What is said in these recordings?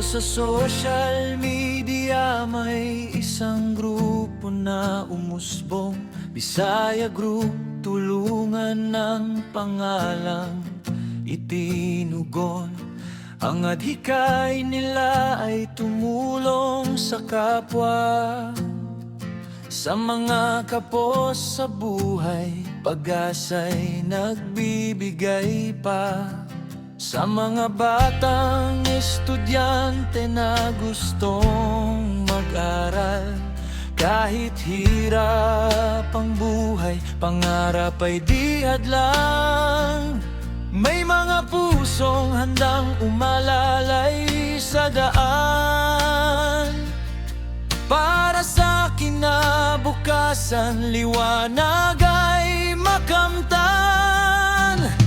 sa social media may isang grupo na umusbong, Bisaya Group, tulungan ng pangalang itinugon. Ang adhikay nila ay tumulong sa kapwa, sa mga kapos sa buhay, pag-asa'y nagbibigay pa. Sa mga batang estudyante na gustong mag-aral, kahit hirap ang buhay, pangarap ay di hadlang. May mga pusong handang umalalay sa daan, para sa kinabukasan, liwanag ay makamtan.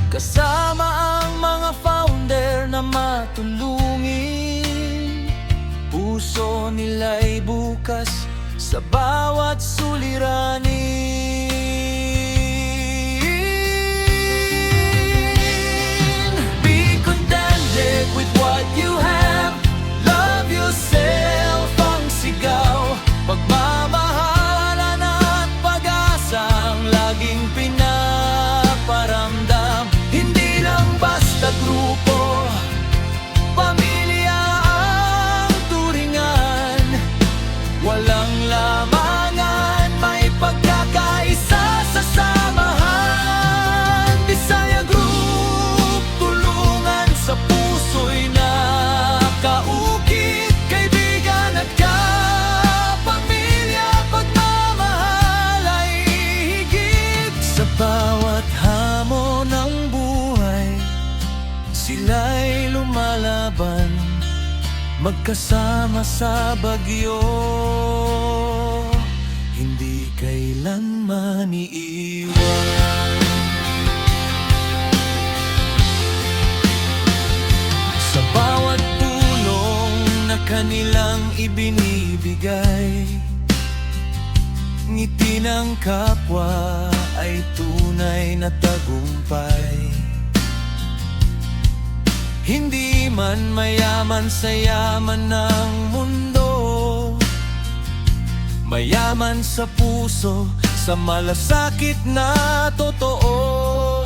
Kasama ang mga founder na matulungin, puso nila'y bukas sa bawat suliranin. Be contented with what you have, love yourself ang sigaw, pagmamahalan at pag-asa ang laging pinaparamdam. Hindi lang basta grupo, pamilya ang turingan, walang lamangan, may pagkakaisa sa samahan. Bisaya Group, tulungan sa puso'y nakaukit, kaibigan at kapamilya, pagmamahal ay higit. Sa bawat hamon ng buhay, sila'y lumalaban, magkasama sa bagyo, hindi kailanman iiwan. Sa bawat tulong na kanilang ibinibigay, ngiti ng kapwa ay tunay na tagumpay. Hindi man mayaman sa yaman ng mundo, mayaman sa puso, sa malasakit na totoo.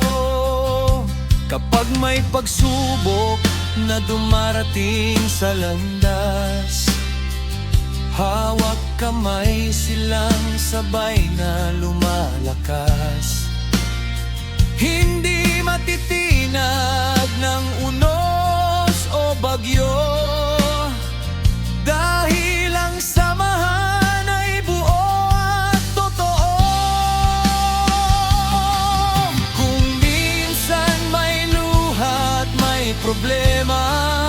Kapag may pagsubok na dumarating sa landas, hawak kamay silang sabay na lumalakas. Hindi matitinag ng unos o bagyo, dahil ang samahan ay buo at totoo. Kung minsan may luha at may problema,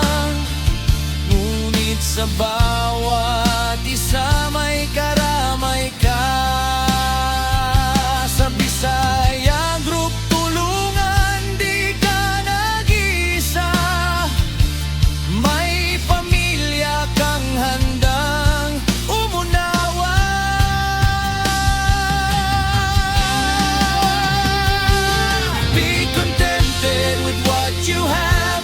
ngunit sa bawat isa may karamay ka. Sa Bisaya Group, tulungan, di ka nag-iisa, may pamilya kang handang umunawa. Be contented with what you have,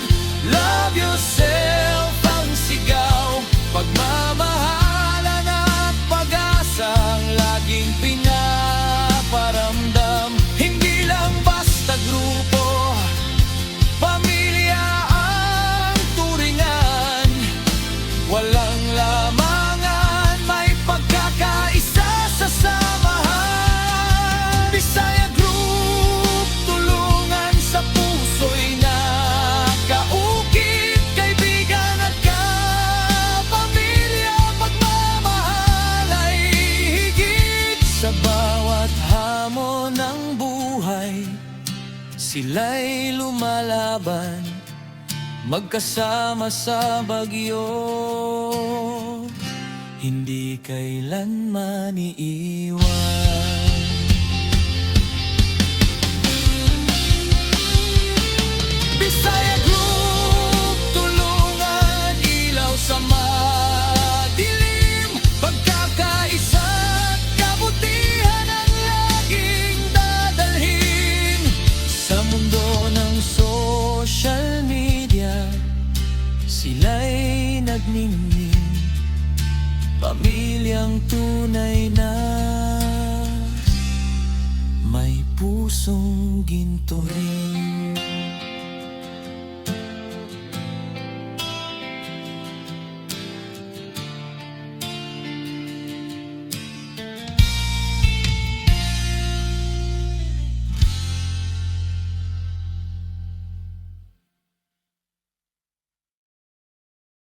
love yourself ang sigaw, pagmamahalan at pag-asa ang laging pinaparamdam. Hindi lang basta grupo, pamilya ang turingan, walang lamangan, may pagkakaisa sa samahan. Bisaya Group, tulungan sa puso'y nakaukit, kaibigan at kapamilya, pagmamahal ay higit. Sa bawat hamon ng buhay, sila'y lumalaban, magkasama sa bagyo, hindi kailanman iiwan. Bisaya Group, tulungan, ilaw sa madilim, pagkakaisa at kabutihan ang laging dadalhin. Sa mundo ng social media, sila'y ningning, pamilyang tunay na may pusong ginto rin.